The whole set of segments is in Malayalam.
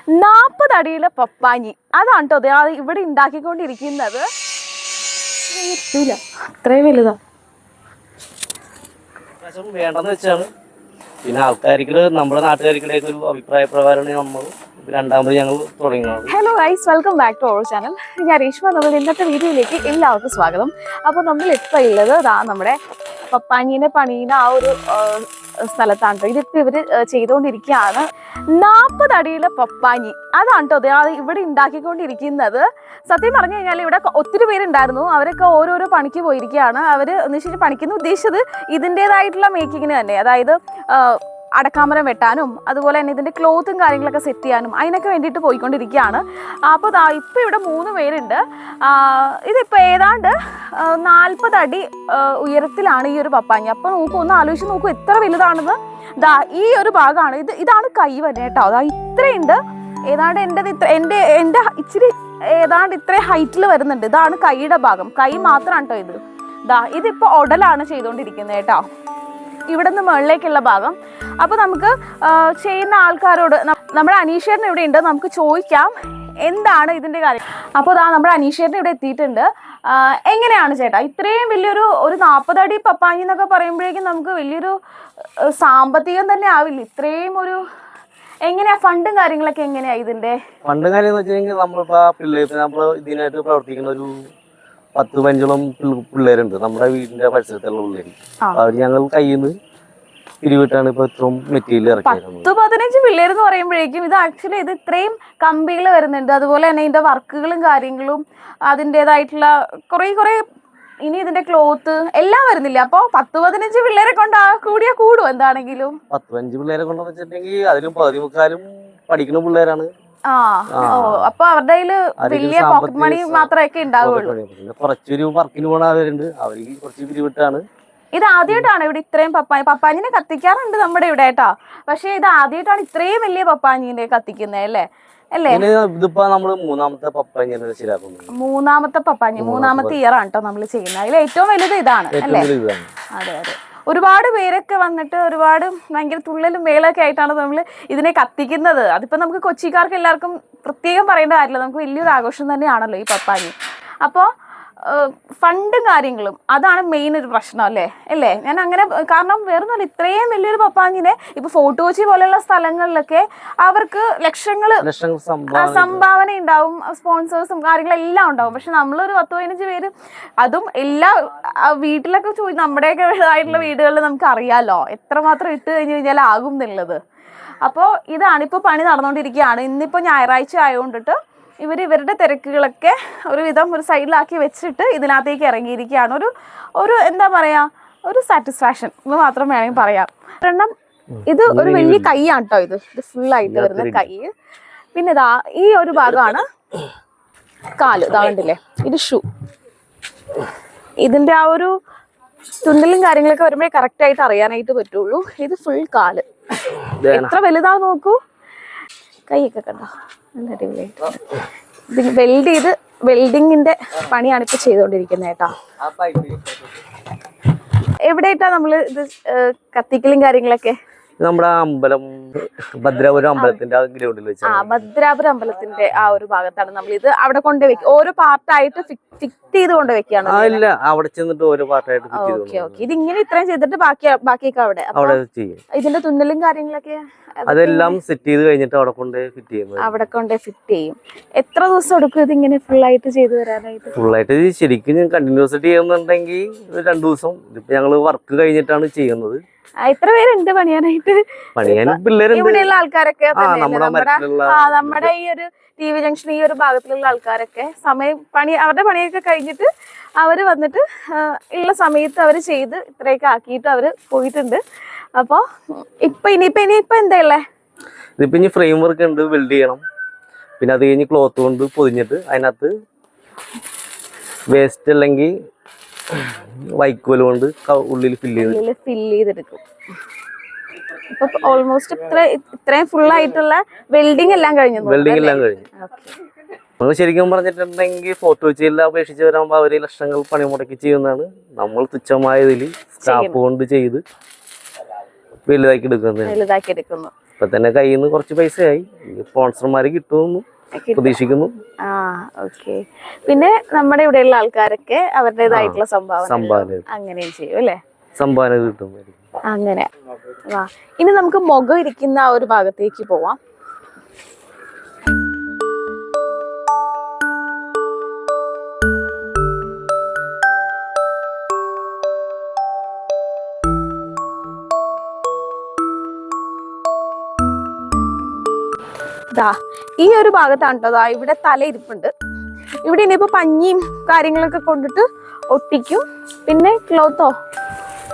40 അടിയിലെ പപ്പാഞ്ഞി അതാണ് കേട്ടോ അത് ഇവിടെ ഉണ്ടാക്കിക്കൊണ്ടിരിക്കുന്നത്. അത്രയും വലുതാ. വേണ്ടെന്ന് വെച്ചാണ്. പിന്നെ ആൾക്കാർക്ക് നമ്മുടെ നാട്ടുകാർക്കിടെ ഒരു അഭിപ്രായ പ്രകാരമാണ് നമ്മൾ രണ്ടാമത് ഞങ്ങൾ തുടങ്ങുന്നത്. Hello guys, welcome back to our channel. ഞാൻ രേഷ്മ. നമ്മുടെ ഇന്നത്തെ വീഡിയോയിലേക്ക് എല്ലാവർക്കും സ്വാഗതം. അപ്പോൾ നമ്മൾ ഇപ്പോൾ ഉള്ളത് നമ്മുടെ പപ്പാഞ്ഞിനെ പണിയുന്ന ആ ഒരു സ്ഥലത്താണ്. ഇതിപ്പോൾ ഇവർ ചെയ്തുകൊണ്ടിരിക്കുകയാണ്. 40 അടിയിലെ പപ്പാഞ്ഞി അതാണ് കേട്ടോ അത് ഇവിടെ ഉണ്ടാക്കിക്കൊണ്ടിരിക്കുന്നത്. സത്യം പറഞ്ഞു കഴിഞ്ഞാൽ ഇവിടെ ഒത്തിരി പേരുണ്ടായിരുന്നു. അവരൊക്കെ ഓരോരോ പണിക്ക് പോയിരിക്കുകയാണ്. അവർ എന്ന് വെച്ചാൽ പണിക്കുന്ന ഉദ്ദേശിച്ചത് ഇതിൻ്റെതായിട്ടുള്ള മേക്കിങ്ങിന് തന്നെ, അതായത് അടക്കാമരം വെട്ടാനും അതുപോലെ തന്നെ ഇതിൻ്റെ ക്ലോത്തും കാര്യങ്ങളൊക്കെ സെറ്റ് ചെയ്യാനും അതിനൊക്കെ വേണ്ടിയിട്ട് പോയിക്കൊണ്ടിരിക്കുകയാണ്. അപ്പോൾ ഇപ്പോൾ ഇവിടെ 3 പേരുണ്ട്. ഇതിപ്പോൾ ഏതാണ്ട് 40 അടി ഉയരത്തിലാണ് ഈ ഒരു പപ്പാഞ്ഞി. അപ്പോൾ നോക്കൂ, ഒന്ന് ആലോചിച്ച് നോക്കൂ എത്ര വലുതാണെന്ന്. ഈ ഒരു ഭാഗമാണ് ഇതാണ് കൈ തന്നെ കേട്ടോ. ഇത്രയുണ്ട്. ഏതാണ്ട് എൻ്റെ ഇച്ചിരി ഏതാണ്ട് ഇത്രയും ഹൈറ്റിൽ വരുന്നുണ്ട്. ഇതാണ് കൈയുടെ ഭാഗം. കൈ മാത്രമാണ് കേട്ടോ ഇത്. ഇതിപ്പോൾ ഉടലാണ് ചെയ്തുകൊണ്ടിരിക്കുന്നത് കേട്ടോ, ഇവിടെ നിന്ന് മുകളിലേക്കുള്ള ഭാഗം. അപ്പോൾ നമുക്ക് ചെയ്യുന്ന ആൾക്കാരോട്, നമ്മുടെ അനീഷേട്ടൻ ഇവിടെ ഉണ്ട്, നമുക്ക് ചോദിക്കാം എന്താണ് ഇതിൻ്റെ കാര്യം. അപ്പോൾ നമ്മുടെ അനീഷേട്ടൻ ഇവിടെ എത്തിയിട്ടുണ്ട്. എങ്ങനെയാണ് ചേട്ടാ ഇത്രയും വലിയൊരു 40 അടി പപ്പാഞ്ഞി എന്നൊക്കെ പറയുമ്പോഴേക്കും നമുക്ക് വലിയൊരു സാമ്പത്തികം തന്നെ ആവില്ല? ഇത്രയും ഒരു എങ്ങനെയാ ഫണ്ടും കാര്യങ്ങളൊക്കെ എങ്ങനെയാ ഇതിന്റെ? ഫണ്ടും കാര്യം എന്ന് വെച്ച് കഴിഞ്ഞാൽ നമ്മളിപ്പോ നമ്മൾ ഇതിനായിട്ട് പ്രവർത്തിക്കുന്ന ഒരു 10-15 പിള്ളേരുണ്ട് നമ്മുടെ വീടിന്റെ പരിസരത്തുള്ള പിള്ളേര്. അവർ ഞങ്ങൾ കയ്യിൽ നിന്ന് പിരിവിട്ടാണ് ഇപ്പൊ ഇത്രയും മെറ്റീരിയൽ ഇറക്കിയത്. 10-15 പിള്ളേരെന്ന് പറയുമ്പോഴേക്കും ഇത് ആക്ച്വലി ഇത് ഇത്രയും കമ്പികൾ വരുന്നുണ്ട്. അതുപോലെ തന്നെ ഇതിന്റെ വർക്കുകളും കാര്യങ്ങളും അതിൻ്റെതായിട്ടുള്ള കുറെ ഇനി ഇതിന്റെ ക്ലോത്ത് എല്ലാം വരുന്നില്ല. അപ്പൊ 10-15 പിള്ളേരെ കൊണ്ട് കൂടും എന്താണെങ്കിലും. 10-15 പിള്ളേരെ കൊണ്ടെന്ന് വെച്ചിട്ടുണ്ടെങ്കിൽ അതിലും 14 പഠിക്കുന്ന പിള്ളേരാണ്. അപ്പൊ അവരുടെ കയ്യില് വലിയ പോക്കറ്റ് മണി മാത്രമേ ഉണ്ടാവുള്ളൂ. കുറച്ചൊരു വർക്കിന് പോണവരുണ്ട്, അവർക്ക് കുറച്ച് പിരിവിട്ടാണ്. ഇത് ആദ്യമായിട്ടാണ് ഇവിടെ ഇത്രയും പപ്പാഞ്ഞിനെ കത്തിക്കാറുണ്ട് നമ്മുടെ ഇവിടെ കേട്ടോ, പക്ഷെ ഇത് ആദ്യമായിട്ടാണ് ഇത്രയും വലിയ പപ്പാഞ്ഞിനെ കത്തിക്കുന്നത് അല്ലേ? ഇതിപ്പോ നമ്മള് മൂന്നാമത്തെ പപ്പാഞ്ഞി ശരിയാക്കുന്നത്. മൂന്നാമത്തെ ഇയർ ആണ് കേട്ടോ നമ്മൾ ചെയ്യുന്നത്. അതിൽ ഏറ്റവും വലുത് ഇതാണ് അല്ലേ? അതെ. ഒരുപാട് പേരൊക്കെ വന്നിട്ട് ഒരുപാട് ഭയങ്കര തുള്ളലും മേളൊക്കെ ആയിട്ടാണ് നമ്മൾ ഇതിനെ കത്തിക്കുന്നത്. അതിപ്പോൾ നമുക്ക് കൊച്ചിക്കാർക്ക് എല്ലാവർക്കും പ്രത്യേകം പറയേണ്ട കാര്യമില്ല, നമുക്ക് വലിയൊരു ആഘോഷം തന്നെയാണല്ലോ ഈ പപ്പാഞ്ഞി. അപ്പോൾ ഫണ്ടും കാര്യങ്ങളും അതാണ് മെയിൻ ഒരു പ്രശ്നം അല്ലേ? ഞാൻ അങ്ങനെ കാരണം വേറൊന്നുമില്ല, ഇത്രയും വലിയൊരു പപ്പാഞ്ഞിനെ ഇപ്പൊ ഫോർട്ട് കൊച്ചി പോലെയുള്ള സ്ഥലങ്ങളിലൊക്കെ അവർക്ക് ലക്ഷങ്ങൾ സംഭാവന ഉണ്ടാവും, സ്പോൺസേഴ്സും കാര്യങ്ങളെല്ലാം ഉണ്ടാവും. പക്ഷെ നമ്മളൊരു 10-15 പേര്, അതും എല്ലാ വീട്ടിലൊക്കെ നമ്മുടെയൊക്കെ ആയിട്ടുള്ള വീടുകളിൽ നമുക്ക് അറിയാലോ എത്രമാത്രം ഇട്ട് കഴിഞ്ഞ് കഴിഞ്ഞാൽ ആകും എന്നുള്ളത്. അപ്പോൾ ഇതാണിപ്പോൾ പണി നടന്നുകൊണ്ടിരിക്കുകയാണ്. ഇന്നിപ്പോൾ ഞായറാഴ്ച ആയതുകൊണ്ടിട്ട് ഇവരുടെ തിരക്കുകളൊക്കെ ഒരുവിധം ഒരു സൈഡിലാക്കി വെച്ചിട്ട് ഇതിനകത്തേക്ക് ഇറങ്ങിയിരിക്കുകയാണ്. ഒരു എന്താ പറയാ, ഒരു സാറ്റിസ്ഫാക്ഷൻ എന്ന് മാത്രം വേണമെങ്കിൽ പറയാം. കാരണം ഇത് ഒരു വലിയ കൈയാണ് കേട്ടോ, ഇത് ഫുള്ളായിട്ട് വരുന്ന കൈ. പിന്നെ ഈ ഒരു ഭാഗമാണ് കാല്. കണ്ടില്ലേ, ഇത് ഷൂ. ഇതിന്റെ ആ ഒരു തുന്നലും കാര്യങ്ങളൊക്കെ വരുമ്പോഴേ കറക്റ്റ് ആയിട്ട് അറിയാനായിട്ട് പറ്റുള്ളൂ. ഇത് ഫുൾ കാല്. എത്ര വലുതാ നോക്കൂ, കൈയൊക്കെ കണ്ടോ, നല്ല അടിപൊളിയായിട്ട്. ഇത് വെൽഡിങ്ങിന്റെ പണിയാണ് ഇപ്പൊ ചെയ്തുകൊണ്ടിരിക്കുന്നത് കേട്ടോ. എവിടെയായിട്ടാ നമ്മള് ഇത് കത്തിക്കലും കാര്യങ്ങളൊക്കെ? നമ്മുടെ അമ്പലം ഭദ്രാപുരം അമ്പലത്തിന്റെ ഗ്രൗണ്ടിൽ വെച്ച്. ഭദ്രാപുരം അമ്പലത്തിന്റെ ആ ഒരു ഭാഗത്താണ് നമ്മൾ ഇത് അവിടെ കൊണ്ട് വെക്കുക. ഓരോ പാർട്ടായിട്ട് ഫിറ്റ് ചെയ്ത് കൊണ്ട് വെക്കുകയാണ്. ഇല്ല, അവിടെ ചെന്നിട്ട് ഓരോ പാർട്ടായിട്ട്. ഇതിങ്ങനെ ഇത്രയും ചെയ്തിട്ട് ബാക്കിയൊക്കെ അവിടെ ചെയ്യും. ഇതിന്റെ തുന്നലും കാര്യങ്ങളൊക്കെ അതെല്ലാം സെറ്റ് ചെയ്ത് കഴിഞ്ഞിട്ട് അവിടെ കൊണ്ട് ഫിറ്റ് ചെയ്യും. എത്ര ദിവസം എടുക്കും ഇതിങ്ങനെ ഫുള്ളായിട്ട് ചെയ്തു വരാനായിട്ട്? ഫുള്ളായിട്ട് ശരിക്കും ഞാൻ കണ്ടിന്യൂസ് ചെയ്യുന്നുണ്ടെങ്കിൽ 2 ദിവസം. ഇതിപ്പോ ഞങ്ങള് വർക്ക് കഴിഞ്ഞിട്ടാണ് ചെയ്യുന്നത്. എത്ര പേരുണ്ട് പണിയാനായിട്ട്? ഇവിടെയുള്ള ആൾക്കാരൊക്കെ നമ്മുടെ ഈ ഒരു TV ജംഗ്ഷൻ ഈ ഒരു ഭാഗത്തിലുള്ള ആൾക്കാരൊക്കെ അവരുടെ പണിയൊക്കെ കഴിഞ്ഞിട്ട് അവര് വന്നിട്ട് ഉള്ള സമയത്ത് അവര് ചെയ്ത് ഇത്രയൊക്കെ ആക്കിയിട്ട് അവര് പോയിട്ടുണ്ട്. അപ്പൊ ഇനിയിപ്പോ എന്താ ഉള്ളേ? ഇതിപ്പോ ഇനി ഫ്രെയിം വർക്ക് ഉണ്ട്, വെൽഡ് ചെയ്യണം. പിന്നെ അത് കഴിഞ്ഞ് ക്ലോത്ത് കൊണ്ട് പൊതിഞ്ഞിട്ട് അതിനകത്ത് വേസ്റ്റ് അല്ലെങ്കിൽ വൈക്കോല് കൊണ്ട് ഉള്ളിൽ ഫില്ല് ചെയ്തെടുക്കും. ഇപ്പൊ ഓൾമോസ്റ്റ് ഇത്രയും ഫുൾ ആയിട്ടുള്ള വെൽഡിംഗ് എല്ലാം കഴിഞ്ഞു. നമ്മൾ ശരിക്കും പറഞ്ഞിട്ടുണ്ടെങ്കിൽ ഫോർട്ട് കൊച്ചിയിൽ അപേക്ഷിച്ച് വരുമ്പോൾ അവര് ലക്ഷങ്ങൾ പണി മുടക്കി ചെയ്യുന്നതാണ്. നമ്മൾ തുച്ഛമായതിൽ സ്റ്റാഫ് കൊണ്ട് ചെയ്ത് വലുതാക്കി എടുക്കുന്നു. ഇപ്പൊ തന്നെ കയ്യിൽ നിന്ന് കുറച്ച് പൈസയായി, സ്പോൺസർമാര് കിട്ടുമെന്ന് പ്രതീക്ഷിക്കുന്നു. ഓക്കെ. പിന്നെ നമ്മുടെ ഇവിടെയുള്ള ആൾക്കാരൊക്കെ അവരുടേതായിട്ടുള്ള സംഭാവന അങ്ങനെയും ചെയ്യും അല്ലേ? സംഭാവന കിട്ടും. അങ്ങനെ ഇനി നമുക്ക് മുഖം ഇരിക്കുന്ന ആ ഒരു ഭാഗത്തേക്ക് പോവാം. ഈ ഒരു ഭാഗത്താണ് കേട്ടോ ഇവിടെ തല ഇരിപ്പുണ്ട്. ഇവിടെ ഇനിയിപ്പോ പഞ്ഞിയും കാര്യങ്ങളൊക്കെ കൊണ്ടിട്ട് ഒട്ടിക്കും. പിന്നെ ക്ലോത്തോ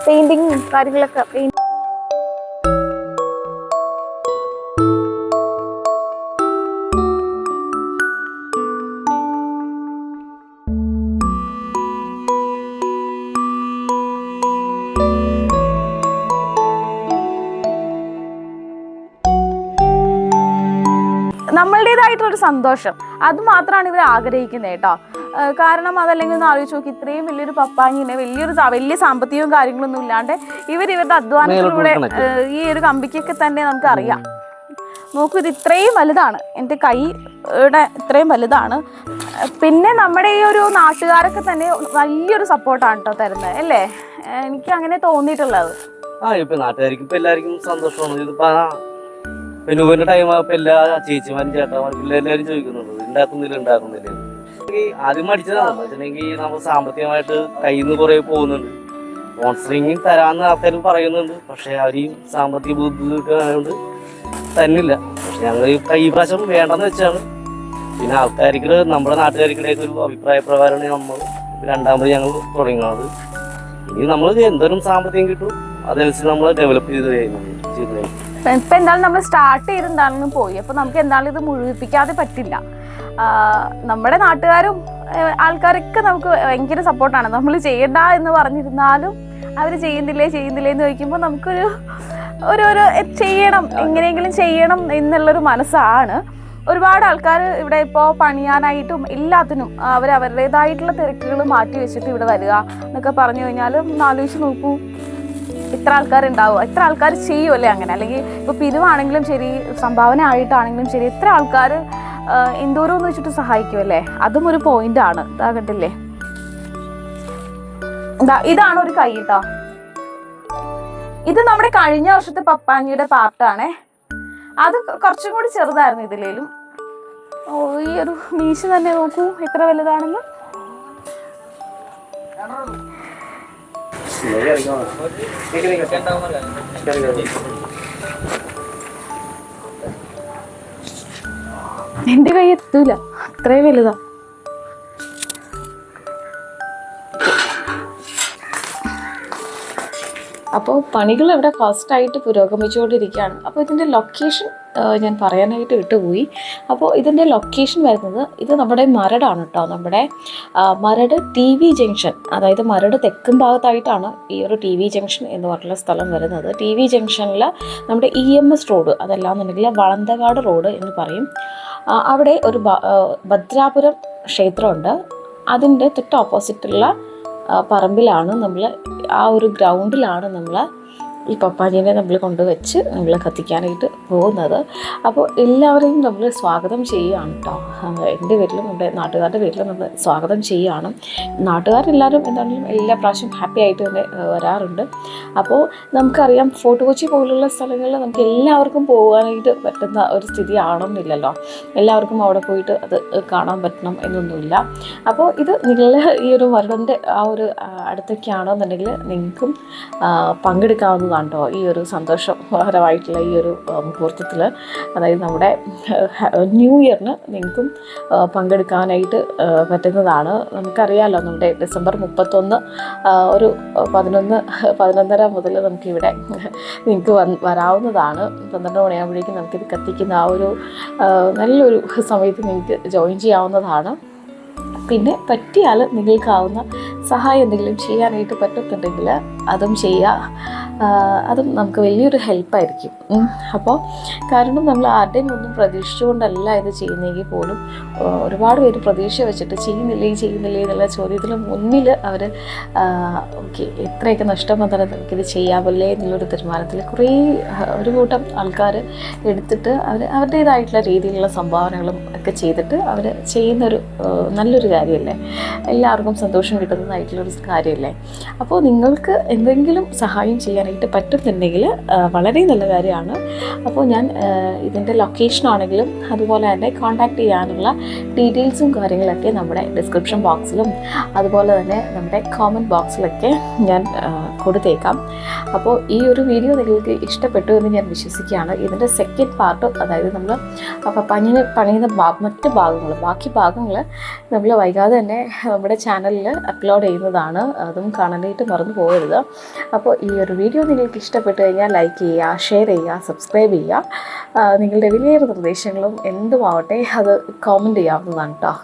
പെയിന്റിങ്ങും കാര്യങ്ങളൊക്കെ നമ്മളുടേതായിട്ടുള്ളൊരു സന്തോഷം അത് മാത്രമാണ് ഇവർ ആഗ്രഹിക്കുന്നത് കേട്ടോ. കാരണം അതല്ലെങ്കിൽ ഒന്ന് ആലോചിച്ച് നോക്കി, ഇത്രയും വലിയൊരു പപ്പാഞ്ഞിനെ വലിയ സാമ്പത്തികവും കാര്യങ്ങളൊന്നും ഇല്ലാണ്ട് ഇവരുടെ അധ്വാനത്തിലൂടെ ഈ ഒരു കമ്പിക്കൊക്കെ തന്നെ നമുക്ക് അറിയാം. നോക്കൂ, ഇത് ഇത്രയും വലുതാണ്, എൻ്റെ കൈയുടെ ഇത്രയും വലുതാണ്. പിന്നെ നമ്മുടെ ഈ ഒരു നാട്ടുകാരൊക്കെ തന്നെ വലിയൊരു സപ്പോർട്ടാണ് കേട്ടോ തരുന്നത് അല്ലേ? എനിക്ക് അങ്ങനെ തോന്നിയിട്ടുള്ളത്. ഇപ്പൊ നാട്ടുകാർക്കും ഇപ്പൊ എല്ലാവർക്കും സന്തോഷമാണ്. ഇതിപ്പോ പിന്നെ ഊരിന്റെ ടൈം ആയപ്പോ എല്ലാ ചേച്ചിമാരും ചേട്ടന്മാരും എല്ലാവരും ചോദിക്കുന്നുണ്ട് ഉണ്ടാക്കുന്നില്ല. ആദ്യം മടിച്ചതാണ് വെച്ചിട്ടുണ്ടെങ്കിൽ നമ്മൾ സാമ്പത്തികമായിട്ട് കയ്യിൽ നിന്ന് കുറെ പോകുന്നുണ്ട്. സ്പോൺസറിങ് തരാന്ന് ആൾക്കാർ പറയുന്നുണ്ട്, പക്ഷെ അവരെയും സാമ്പത്തിക ബുദ്ധിമുട്ട് ആയതുകൊണ്ട് തന്നില്ല. പക്ഷെ ഞങ്ങൾ ഈ പ്രാവശ്യം വേണ്ടെന്ന് വെച്ചാണ്. പിന്നെ ആൾക്കാർക്ക് നമ്മുടെ നാട്ടുകാർക്കിടയിൽ ഒരു അഭിപ്രായ പ്രകാരമാണ് നമ്മൾ രണ്ടാമത് ഞങ്ങൾ തുടങ്ങുന്നത്. ഇനി നമ്മൾ എന്തോരം സാമ്പത്തികം കിട്ടും അതനുസരിച്ച് നമ്മൾ ഡെവലപ്പ് ചെയ്ത് ഇപ്പൊ എന്തായാലും നമ്മൾ സ്റ്റാർട്ട് ചെയ്തെന്താണെങ്കിലും പോയി. അപ്പൊ നമുക്ക് എന്തായാലും ഇത് മുഴുവിപ്പിക്കാതെ പറ്റില്ല. നമ്മുടെ നാട്ടുകാരും ആൾക്കാരൊക്കെ നമുക്ക് ഭയങ്കര സപ്പോർട്ടാണ്. നമ്മൾ ചെയ്യണ്ട എന്ന് പറഞ്ഞിരുന്നാലും അവർ ചെയ്യുന്നില്ലേ എന്ന് ചോദിക്കുമ്പോൾ നമുക്കൊരു ചെയ്യണം, എങ്ങനെയെങ്കിലും ചെയ്യണം എന്നുള്ളൊരു മനസ്സാണ്. ഒരുപാട് ആൾക്കാർ ഇവിടെ ഇപ്പോൾ പണിയാനായിട്ടും എല്ലാത്തിനും അവരുടേതായിട്ടുള്ള തിരക്കുകൾ മാറ്റി വെച്ചിട്ട് ഇവിടെ വരിക എന്നൊക്കെ പറഞ്ഞു കഴിഞ്ഞാൽ ആലോചിച്ച് നോക്കൂ, ഇത്ര ആൾക്കാരുണ്ടാവുക, എത്ര ആൾക്കാർ ചെയ്യുമല്ലേ അങ്ങനെ? അല്ലെങ്കിൽ ഇപ്പോൾ പിരിവാണെങ്കിലും ശരി, സംഭാവന ആയിട്ടാണെങ്കിലും ശരി, എത്ര ആൾക്കാർ എന്തോരോന്ന് വെച്ചിട്ട് സഹായിക്കുമല്ലേ? അതും ഒരു പോയിന്റാണ്. ഇതാ കണ്ടില്ലേ, ഇതാണ് ഒരു കൈ കേട്ടോ. ഇത് നമ്മുടെ കഴിഞ്ഞ വർഷത്തെ പപ്പാഞ്ഞിയുടെ പാർട്ടാണേ. അത് കുറച്ചും കൂടി ചെറുതായിരുന്നു ഇതിലേലും. ഈ ഒരു മീശ തന്നെ നോക്കൂ എത്ര വലുതാണെന്ന്. എന്റെ കൈ എത്തൂല, അത്രയും വലുതാ. അപ്പോൾ പണികൾ ഇവിടെ ഫാസ്റ്റായിട്ട് പുരോഗമിച്ചുകൊണ്ടിരിക്കുകയാണ്. അപ്പോൾ ഇതിൻ്റെ ലൊക്കേഷൻ ഞാൻ പറയാനായിട്ട് വിട്ടുപോയി. അപ്പോൾ ഇതിൻ്റെ ലൊക്കേഷൻ വരുന്നത് ഇത് നമ്മുടെ മരടാണ് കേട്ടോ. നമ്മുടെ മരട് TV ജംഗ്ഷൻ, അതായത് മരട് തെക്കും ഭാഗത്തായിട്ടാണ് ഈ ഒരു TV ജംഗ്ഷൻ എന്ന് പറഞ്ഞുള്ള സ്ഥലം വരുന്നത്. TV ജംഗ്ഷനിൽ നമ്മുടെ EMS റോഡ്, അതല്ലാന്നുണ്ടെങ്കിൽ വളന്തകാട് റോഡ് എന്ന് പറയും. അവിടെ ഒരു ഭദ്രാപുരം ക്ഷേത്രമുണ്ട്. അതിൻ്റെ തൊട്ട് ഓപ്പോസിറ്റുള്ള പറമ്പിലാണ് നമ്മൾ, ആ ഒരു ഗ്രൗണ്ടിലാണ് നമ്മൾ ഈ പപ്പാഞ്ഞിനെ നമ്മൾ കൊണ്ടുവച്ച് നമ്മൾ കത്തിക്കാനായിട്ട് പോകുന്നത്. അപ്പോൾ എല്ലാവരെയും നമ്മൾ സ്വാഗതം ചെയ്യുകയാണ് കേട്ടോ. എൻ്റെ പേരിലും നമ്മുടെ നാട്ടുകാരുടെ പേരിലും നമ്മൾ സ്വാഗതം ചെയ്യുകയാണ്. നാട്ടുകാരെല്ലാവരും എന്താണെങ്കിലും എല്ലാ പ്രാവശ്യം ഹാപ്പി ആയിട്ട് തന്നെ വരാറുണ്ട്. അപ്പോൾ നമുക്കറിയാം, ഫോർട്ട് കൊച്ചി പോലുള്ള സ്ഥലങ്ങളിൽ നമുക്ക് എല്ലാവർക്കും പോകാനായിട്ട് പറ്റുന്ന ഒരു സ്ഥിതി ആവണമെന്നില്ലല്ലോ. എല്ലാവർക്കും അവിടെ പോയിട്ട് അത് കാണാൻ പറ്റണം എന്നൊന്നുമില്ല. അപ്പോൾ ഇത് നിങ്ങൾ ഈ ഒരു മരടിൻ്റെ ആ ഒരു അടുത്തൊക്കെയാണെന്നുണ്ടെങ്കിൽ നിങ്ങൾക്കും പങ്കെടുക്കാവുന്നതാണ് കേട്ടോ ഈ ഒരു സന്തോഷകരമായിട്ടുള്ള ഈ ഒരു മുഹൂർത്തത്തിൽ. അതായത് നമ്മുടെ ന്യൂ ഇയറിന് നിങ്ങൾക്കും പങ്കെടുക്കാനായിട്ട് പറ്റുന്നതാണ്. നമുക്കറിയാമല്ലോ, നമ്മുടെ ഡിസംബർ 31 ഒരു 11:30 മുതൽ നമുക്കിവിടെ നിങ്ങൾക്ക് വരാവുന്നതാണ്. 12 മണിയാകുമ്പോഴേക്കും നമുക്കിത് കത്തിക്കുന്ന ആ ഒരു നല്ലൊരു സമയത്ത് നിങ്ങൾക്ക് ജോയിൻ ചെയ്യാവുന്നതാണ്. പിന്നെ പറ്റിയാൽ നിങ്ങൾക്കാവുന്ന സഹായം എന്തെങ്കിലും ചെയ്യാനായിട്ട് പറ്റുന്നുണ്ടെങ്കിൽ അതും ചെയ്യുക. അതും നമുക്ക് വലിയൊരു ഹെൽപ്പായിരിക്കും. അപ്പോൾ കാരണം നമ്മൾ ആരുടെയും ഒന്നും പ്രതീക്ഷിച്ചുകൊണ്ടല്ല ഇത് ചെയ്യുന്നെങ്കിൽ പോലും ഒരുപാട് പേര് പ്രതീക്ഷ വെച്ചിട്ട് ചെയ്യുന്നില്ലേ എന്നുള്ള ചോദ്യത്തിന് മുന്നിൽ അവർ ഓക്കെ എത്രയൊക്കെ നഷ്ടം വന്നാലും നമുക്കിത് ചെയ്യാമല്ലേ എന്നുള്ളൊരു തീരുമാനത്തിൽ കുറേ ഒരു കൂട്ടം ആൾക്കാർ എടുത്തിട്ട് അവരുടേതായിട്ടുള്ള രീതിയിലുള്ള സംഭാവനകളും ഒക്കെ ചെയ്തിട്ട് അവർ ചെയ്യുന്നൊരു നല്ലൊരു കാര്യമല്ലേ, എല്ലാവർക്കും സന്തോഷം കിട്ടുന്നതായിട്ടുള്ളൊരു കാര്യമല്ലേ. അപ്പോൾ നിങ്ങൾക്ക് എന്തെങ്കിലും സഹായം ചെയ്യാനായിട്ട് പറ്റുന്നുണ്ടെങ്കിൽ വളരെ നല്ല കാര്യമാണ്. അപ്പോൾ ഞാൻ ഇതിൻ്റെ ലൊക്കേഷനാണെങ്കിലും അതുപോലെ തന്നെ കോൺടാക്റ്റ് ചെയ്യാനുള്ള ഡീറ്റെയിൽസും കാര്യങ്ങളൊക്കെ നമ്മുടെ ഡിസ്ക്രിപ്ഷൻ ബോക്സിലും അതുപോലെ തന്നെ നമ്മുടെ കമൻറ്റ് ബോക്സിലൊക്കെ ഞാൻ കൊടുത്തേക്കാം. അപ്പോൾ ഈ ഒരു വീഡിയോ നിങ്ങൾക്ക് ഇഷ്ടപ്പെട്ടു എന്ന് ഞാൻ വിശ്വസിക്കുകയാണ്. ഇതിൻ്റെ സെക്കൻഡ് പാർട്ട്, അതായത് നമ്മൾ പപ്പാഞ്ഞിനെ പണിയുന്ന മറ്റ് ഭാഗങ്ങൾ, ബാക്കി ഭാഗങ്ങൾ നമ്മൾ വൈകാതെ തന്നെ നമ്മുടെ ചാനലിൽ അപ്ലോഡ് ചെയ്യുന്നതാണ്. അതും കാണാനായിട്ട് മറന്നു പോകരുത്. അപ്പോൾ ഈ ഒരു വീഡിയോ നിങ്ങൾക്ക് ഇഷ്ടപ്പെട്ട് കഴിഞ്ഞാൽ ലൈക്ക് ചെയ്യുക, ഷെയർ ചെയ്യുക, സബ്സ്ക്രൈബ് ചെയ്യുക. നിങ്ങളുടെ വലിയ നിർദ്ദേശങ്ങളും എന്തുമാവട്ടെ അത് കമൻറ്റ് ചെയ്യാവുന്നതാണ് കേട്ടോ.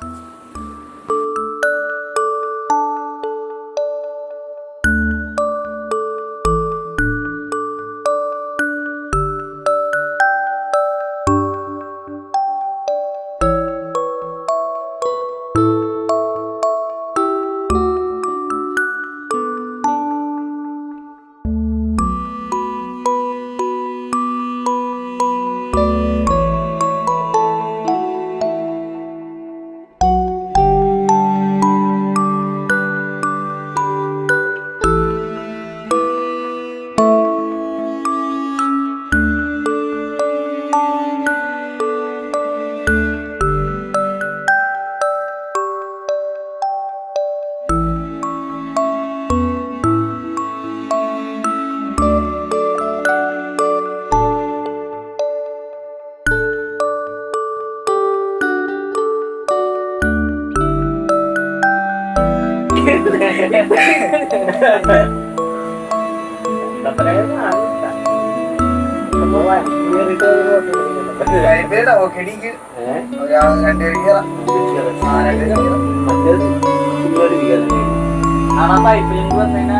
പൈപ്പിലേക്ക് വന്നതിനാ